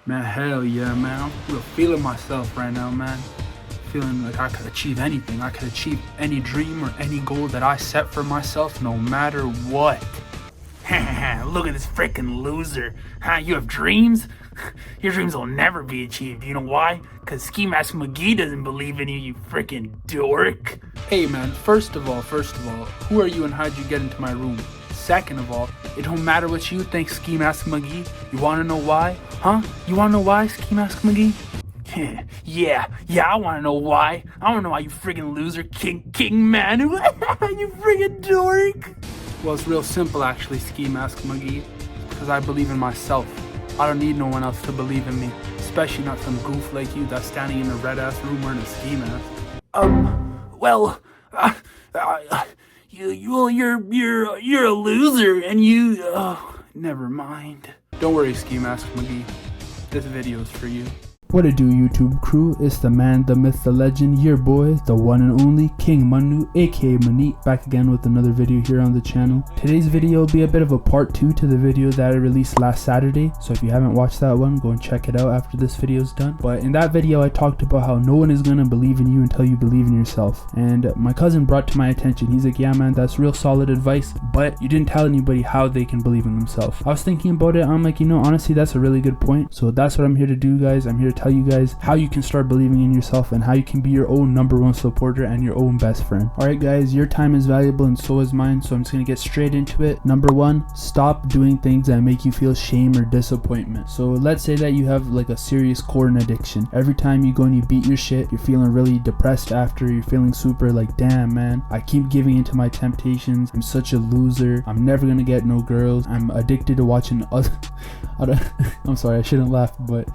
Man, hell yeah, man. I'm real feeling myself right now, man. Feeling like I could achieve anything. I could achieve any dream or any goal that I set for myself, no matter what. Look at this freaking loser. You have dreams? Your dreams will never be achieved. You know why? Because Ski Mask McGee doesn't believe in you, you freaking dork. Hey, man, first of all, who are you and how'd you get into my room? Second of all, it don't matter what you think, Ski Mask McGee. You wanna know why? Huh? You wanna know why, Ski Mask McGee? Yeah, I wanna know why. I wanna know why, you friggin' loser, King Man. You friggin' dork. Well, it's real simple actually, Ski Mask McGee. Because I believe in myself. I don't need no one else to believe in me. Especially not some goof like you that's standing in a red ass room wearing a ski mask. You're a loser, and you. Never mind. Don't worry, Ski Mask McGee. This video is for you. What it do, YouTube crew? It's the man, the myth, the legend, your boy, the one and only King Manu, aka Manit, back again with another video here on the channel. Today's video will be a bit of a part 2 to the video that I released last Saturday, so if you haven't watched that one, go and check it out after this video is done. But in that video I talked about how no one is gonna believe in you until you believe in yourself, and my cousin brought to my attention, he's like, yeah man, that's real solid advice, but you didn't tell anybody how they can believe in themselves. I was thinking about it, I'm like, you know, honestly that's a really good point, so that's what I'm here to do, guys. I'm here to tell you guys how you can start believing in yourself and how you can be your own #1 supporter and your own best friend. Alright guys, your time is valuable and so is mine, so I'm just gonna get straight into it. Number 1, stop doing things that make you feel shame or disappointment. So let's say that you have like a serious corn addiction. Every time you go and you beat your shit, you're feeling really depressed after, you're feeling super like, damn man, I keep giving into my temptations, I'm such a loser, I'm never gonna get no girls, I'm addicted to watching other I'm sorry, I shouldn't laugh, but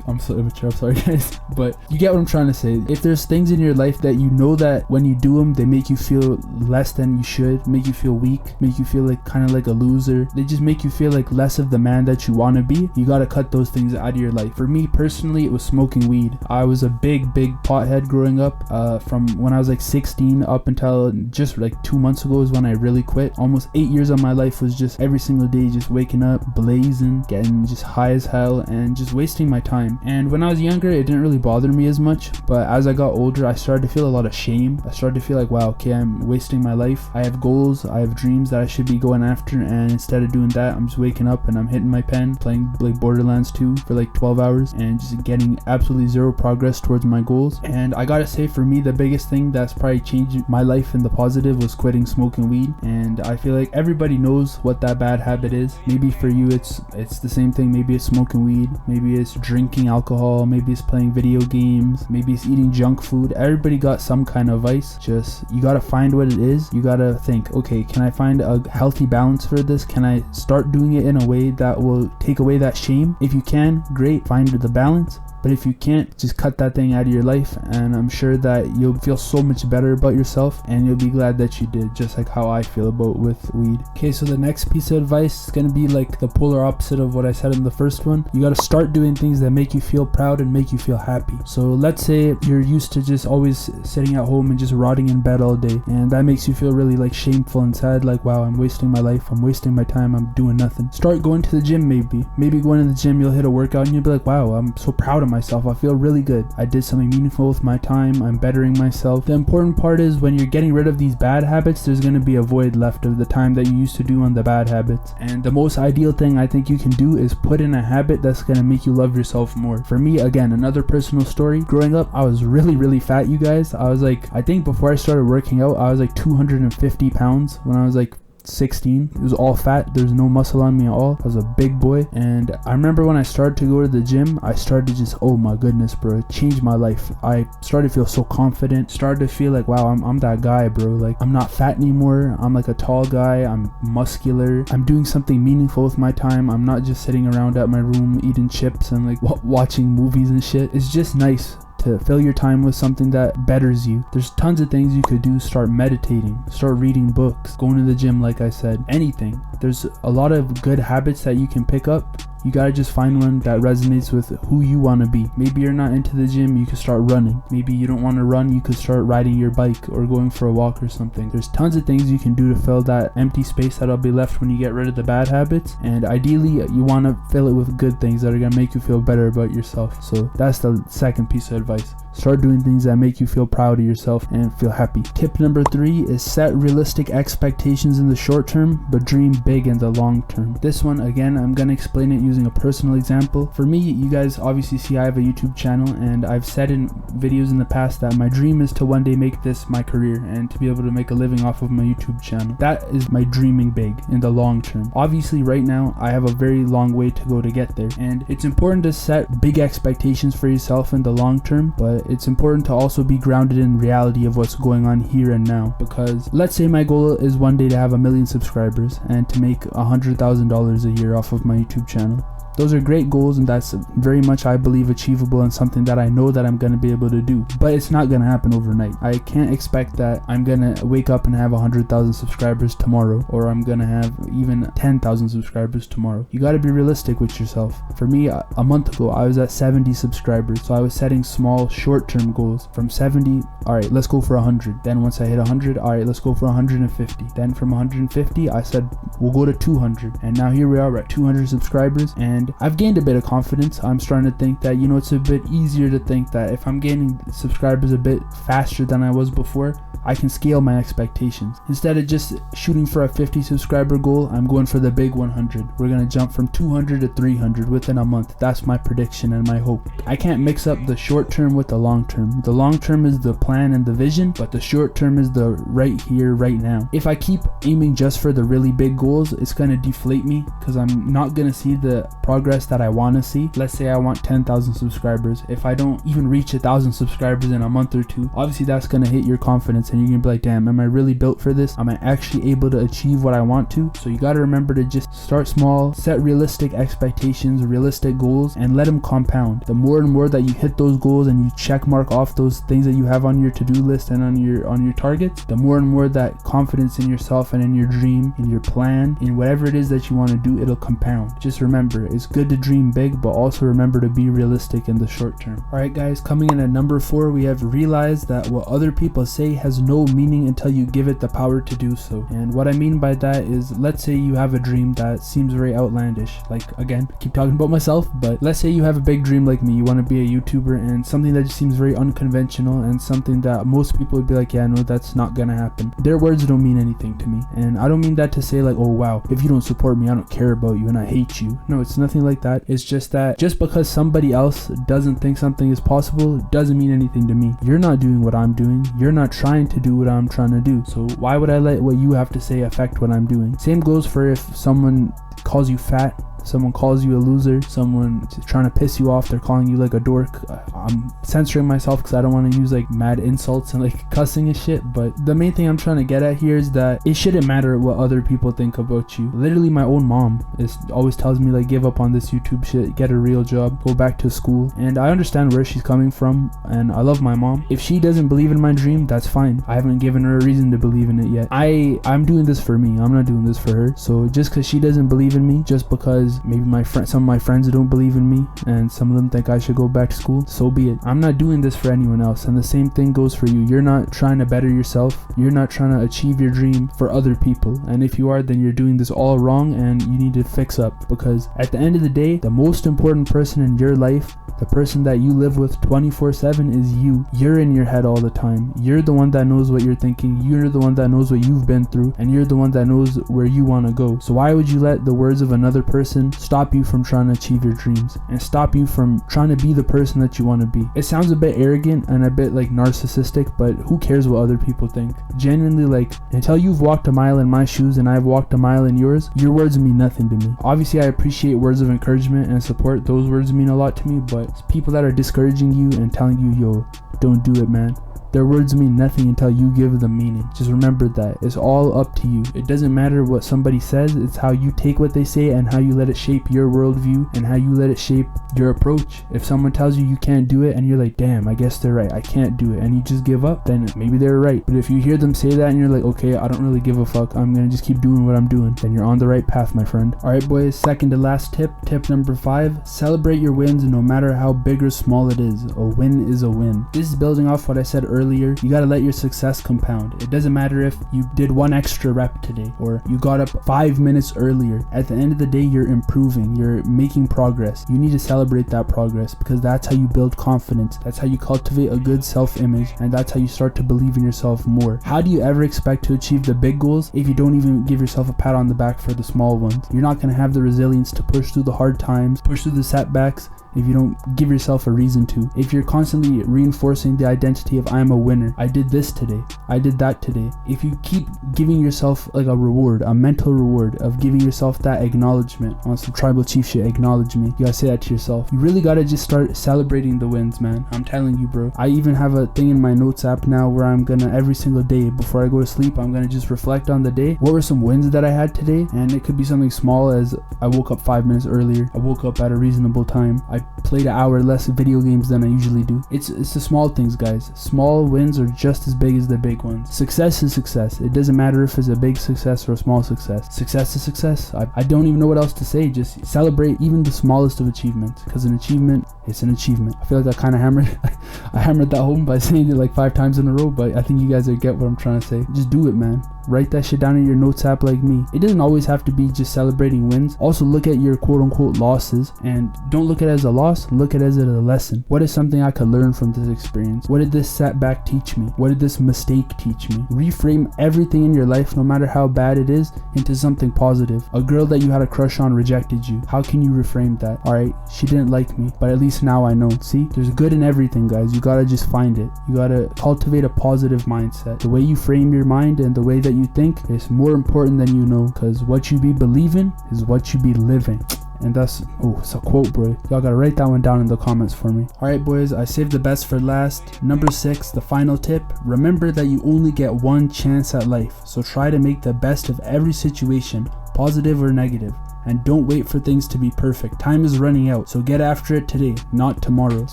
I'm so immature, I'm sorry guys, but you get what I'm trying to say. If there's things in your life that you know that when you do them they make you feel less than you should, make you feel weak, make you feel like kind of like a loser, they just make you feel like less of the man that you want to be, you gotta cut those things out of your life. For me personally, it was smoking weed. I was a big pothead growing up. From when I was like 16 up until just like 2 months ago is when I really quit. Almost 8 years of my life was just every single day just waking up blazing, getting just high as hell and just wasting my time. And when I was younger it didn't really bother me as much, but as I got older I started to feel a lot of shame. I started to feel like, wow, okay, I'm wasting my life. I have goals, I have dreams that I should be going after, and instead of doing that I'm just waking up and I'm hitting my pen playing like Borderlands 2 for like 12 hours and just getting absolutely zero progress towards my goals. And I gotta say, for me the biggest thing that's probably changed my life in the positive was quitting smoking weed. And I feel like everybody knows what that bad habit is. Maybe for you it's the same thing. Maybe it's smoking weed, maybe it's drinking alcohol, maybe it's playing video games, maybe it's eating junk food. Everybody got some kind of vice. Just you gotta find what it is. You gotta think, okay, can I find a healthy balance for this? Can I start doing it in a way that will take away that shame? If you can, great, find the balance. But if you can't, just cut that thing out of your life, and I'm sure that you'll feel so much better about yourself and you'll be glad that you did, just like how I feel about with weed. Okay, so the next piece of advice is going to be like the polar opposite of what I said in the first one. You got to start doing things that make you feel proud and make you feel happy. So let's say you're used to just always sitting at home and just rotting in bed all day, and that makes you feel really like shameful and sad, like, wow, I'm wasting my life, I'm wasting my time, I'm doing nothing. Start going to the gym. Maybe going to the gym, you'll hit a workout and you'll be like, wow, I'm so proud of myself, I feel really good, I did something meaningful with my time, I'm bettering myself. The important part is when you're getting rid of these bad habits, there's going to be a void left of the time that you used to do on the bad habits. And the most ideal thing I think you can do is put in a habit that's going to make you love yourself more. For me, again, another personal story, growing up I was really fat, you guys. I was like, I think before I started working out I was like 250 pounds when I was like 16. It was all fat, there's no muscle on me at all. I was a big boy. And I remember when I started to go to the gym, I started to just, oh my goodness bro, it changed my life. I started to feel so confident, started to feel like, wow, I'm that guy bro, like I'm not fat anymore, I'm like a tall guy, I'm muscular, I'm doing something meaningful with my time, I'm not just sitting around at my room eating chips and like watching movies and shit. It's just nice to fill your time with something that betters you. There's tons of things you could do. Start meditating, start reading books, going to the gym, like I said, anything. There's a lot of good habits that you can pick up. You gotta just find one that resonates with who you want to be. Maybe you're not into the gym, you could start running. Maybe you don't want to run, you could start riding your bike or going for a walk or something. There's tons of things you can do to fill that empty space that'll be left when you get rid of the bad habits, and ideally you want to fill it with good things that are gonna make you feel better about yourself. So that's the second piece of advice. Start doing things that make you feel proud of yourself and feel happy. Tip number 3 is set realistic expectations in the short term, but dream big in the long term. This one, again, I'm gonna explain it using a personal example. For me, you guys obviously see I have a YouTube channel, and I've said in videos in the past that my dream is to one day make this my career and to be able to make a living off of my YouTube channel. That is my dreaming big in the long term. Obviously right now I have a very long way to go to get there, and it's important to set big expectations for yourself in the long term, but it's important to also be grounded in reality of what's going on here and now. Because let's say my goal is one day to have 1 million subscribers and to make $100,000 a year off of my YouTube channel. Those are great goals, and that's very much, I believe, achievable and something that I know that I'm going to be able to do. But it's not going to happen overnight. I can't expect that I'm going to wake up and have 100,000 subscribers tomorrow, or I'm going to have even 10,000 subscribers tomorrow. You got to be realistic with yourself. For me, a month ago, I was at 70 subscribers. So I was setting small, short-term goals. From 70, all right, let's go for 100. Then once I hit 100, all right, let's go for 150. Then from 150, I said, we'll go to 200. And now here we are, we're at 200 subscribers, and I've gained a bit of confidence. I'm starting to think that, you know, it's a bit easier to think that if I'm gaining subscribers a bit faster than I was before, I can scale my expectations. Instead of just shooting for a 50 subscriber goal, I'm going for the big 100. We're gonna jump from 200 to 300 within a month. That's my prediction and my hope. I can't mix up the short term with the long term. The long term is the plan and the vision, but the short term is the right here, right now. If I keep aiming just for the really big goals, it's gonna deflate me because I'm not gonna see the progress that I want to see. Let's say I want 10,000 subscribers. If I don't even reach 1,000 subscribers in a month or two, obviously that's gonna hit your confidence, and you're gonna be like, damn, am I really built for this? Am I actually able to achieve what I want to? So you got to remember to just start small, set realistic expectations, realistic goals, and let them compound. The more and more that you hit those goals and you check mark off those things that you have on your to-do list and on your targets, the more and more that confidence in yourself and in your dream, in your plan, in whatever it is that you want to do, it'll compound. Just remember, it's good to dream big, but also remember to be realistic in the short term. Alright guys, coming in at number 4, we have realized that what other people say has no meaning until you give it the power to do so. And what I mean by that is, let's say you have a dream that seems very outlandish. Like, again, keep talking about myself, but let's say you have a big dream like me. You want to be a YouTuber, and something that just seems very unconventional and something that most people would be like, yeah, no, that's not gonna happen. Their words don't mean anything to me, and I don't mean that to say like, oh wow, if you don't support me, I don't care about you and I hate you. No, it's nothing like that. It's just that just because somebody else doesn't think something is possible doesn't mean anything to me. You're not doing what I'm doing. You're not trying to do what I'm trying to do. So why would I let what you have to say affect what I'm doing? Same goes for if someone calls you fat, someone calls you a loser, someone trying to piss you off, they're calling you like a dork. I'm censoring myself because I don't want to use like mad insults and like cussing and shit, but the main thing I'm trying to get at here is that it shouldn't matter what other people think about you. Literally my own mom always tells me like, give up on this YouTube shit, get a real job, go back to school. And I understand where she's coming from, and I love my mom. If she doesn't believe in my dream, that's fine. I haven't given her a reason to believe in it yet. I'm doing this for me. I'm not doing this for her. So just because she doesn't believe in me, just because maybe some of my friends don't believe in me and some of them think I should go back to school, so be it. I'm not doing this for anyone else, and the same thing goes for you. You're not trying to better yourself. You're not trying to achieve your dream for other people, and if you are, then you're doing this all wrong and you need to fix up, because at the end of the day, the most important person in your life, the person that you live with 24/7 is you. You're in your head all the time. You're the one that knows what you're thinking. You're the one that knows what you've been through, and you're the one that knows where you want to go. So why would you let the words of another person stop you from trying to achieve your dreams and stop you from trying to be the person that you want to be? It sounds a bit arrogant and a bit like narcissistic, but who cares what other people think? Genuinely, like, until you've walked a mile in my shoes and I've walked a mile in yours, your words mean nothing to me. Obviously, I appreciate words of encouragement and support. Those words mean a lot to me, but people that are discouraging you and telling you, yo, don't do it, man, Their words mean nothing until you give them meaning. Just remember that. It's all up to you. It doesn't matter what somebody says, it's how you take what they say and how you let it shape your worldview and how you let it shape your approach. If someone tells you can't do it and you're like, damn, I guess they're right, I can't do it, and you just give up, then maybe they're right. But if you hear them say that and you're like, okay, I don't really give a fuck, I'm gonna just keep doing what I'm doing, then you're on the right path, my friend. Alright boys, second to last tip number 5, celebrate your wins no matter how big or small it is. A win is a win. This is building off what I said earlier. You gotta let your success compound. It doesn't matter if you did one extra rep today or you got up 5 minutes earlier. At the end of the day, you're improving, you're making progress. You need to celebrate that progress because that's how you build confidence. That's how you cultivate a good self-image, and that's how you start to believe in yourself more. How do you ever expect to achieve the big goals if you don't even give yourself a pat on the back for the small ones? You're not going to have the resilience to push through the hard times, push through the setbacks, if you don't give yourself a reason to. If you're constantly reinforcing the identity of I'm a winner, I did this today, I did that today. If you keep giving yourself like a reward, a mental reward of giving yourself that acknowledgement, on some tribal chief shit, acknowledge me, you gotta say that to yourself. You really gotta just start celebrating the wins, man. I'm telling you, bro. I even have a thing in my notes app now where I'm gonna, every single day before I go to sleep, I'm gonna just reflect on the day. What were some wins that I had today? And it could be something small as I woke up 5 minutes earlier, I woke up at a reasonable time, I played an hour less video games than I usually do. It's the small things, guys. Small wins are just as big as the big ones. Success is success. It doesn't matter if it's a big success or a small success. Success is success. I don't even know what else to say. Just celebrate even the smallest of achievements, because an achievement, it's an achievement. I feel like I kind of hammered that home by saying it like 5 times in a row, but I think you guys get what I'm trying to say. Just do it, man. Write that shit down in your notes app like me. It doesn't always have to be just celebrating wins. Also look at your quote unquote losses and don't look at it as a loss, look at it as a lesson. What is something I could learn from this experience? What did this setback teach me? What did this mistake teach me? Reframe everything in your life, no matter how bad it is, into something positive. A girl that you had a crush on rejected you. How can you reframe that? Alright, she didn't like me, but at least now I know. See, there's good in everything, guys. You gotta just find it. You gotta cultivate a positive mindset. The way you frame your mind and the way that you think is more important than you know, because what you be believing is what you be living. And that's, oh, it's a quote, bro. Y'all gotta write that one down in the comments for me. Alright boys, I saved the best for last. Number 6, the final tip. Remember that you only get one chance at life, so try to make the best of every situation, positive or negative. And don't wait for things to be perfect. Time is running out, so get after it today, not tomorrow. It's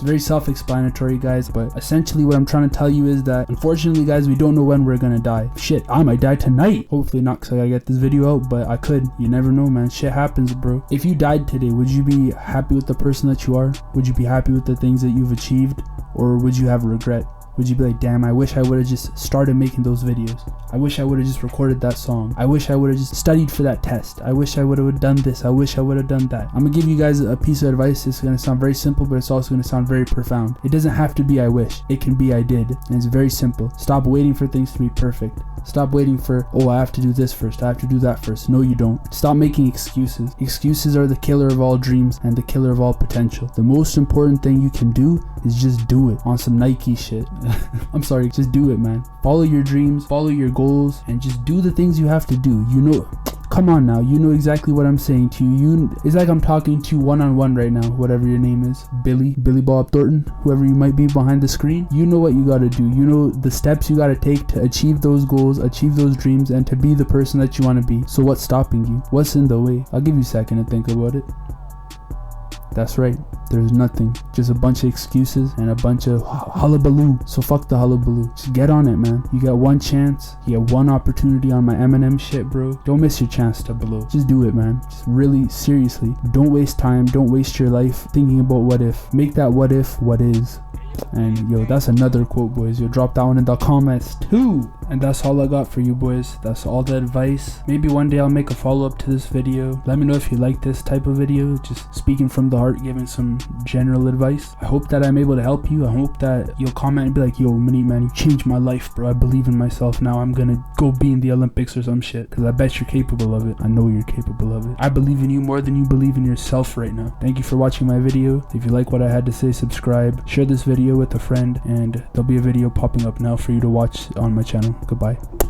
very self-explanatory, guys, but essentially what I'm trying to tell you is that, unfortunately, guys, we don't know when we're gonna die. Shit, I might die tonight. Hopefully not, because I gotta get this video out, but I could. You never know, man. Shit happens, bro. If you died today, would you be happy with the person that you are? Would you be happy with the things that you've achieved? Or would you have regret? Would you be like, damn, I wish I would have just started making those videos. I wish I would have just recorded that song. I wish I would have just studied for that test. I wish I would have done this. I wish I would have done that. I'm gonna give you guys a piece of advice. It's gonna sound very simple, but it's also gonna sound very profound. It doesn't have to be I wish. It can be I did. And it's very simple. Stop waiting for things to be perfect. Stop waiting for, oh, I have to do this first, I have to do that first. No, you don't. Stop making excuses. Excuses are the killer of all dreams and the killer of all potential. The most important thing you can do is just do it on some Nike shit. I'm sorry, just do it, man. Follow your dreams, follow your goals, and just do the things you have to do. You know, come on now, you know exactly what I'm saying to you. It's like I'm talking to you one-on-one right now, whatever your name is. Billy Bob Thornton, whoever you might be behind the screen. You know what you gotta do. You know the steps you gotta take to achieve those goals, achieve those dreams, and to be the person that you want to be. So what's stopping you? What's in the way? I'll give you a second to think about it. That's right, there's nothing. Just a bunch of excuses and a bunch of hullabaloo. So fuck the hullabaloo. Just get on it, man. You got one chance. You get one opportunity on my Eminem shit, bro. Don't miss your chance to blow. Just do it, man. Just really, seriously. Don't waste time. Don't waste your life thinking about what if. Make that what if what is. And yo, that's another quote, boys. Yo, drop that one in the comments too. And that's all I got for you, boys. That's all the advice. Maybe one day I'll make a follow-up to this video. Let me know if you like this type of video, just speaking from the heart, giving some general advice. I hope that I'm able to help you. I hope that you'll comment and be like, yo, Manit, man, you changed my life, bro. I believe in myself now. I'm gonna go be in the Olympics or some shit, because I bet you're capable of it. I know you're capable of it. I believe in you more than you believe in yourself right now. Thank you for watching my video. If you like what I had to say, subscribe, share this video with a friend, and there'll be a video popping up now for you to watch on my channel. Goodbye.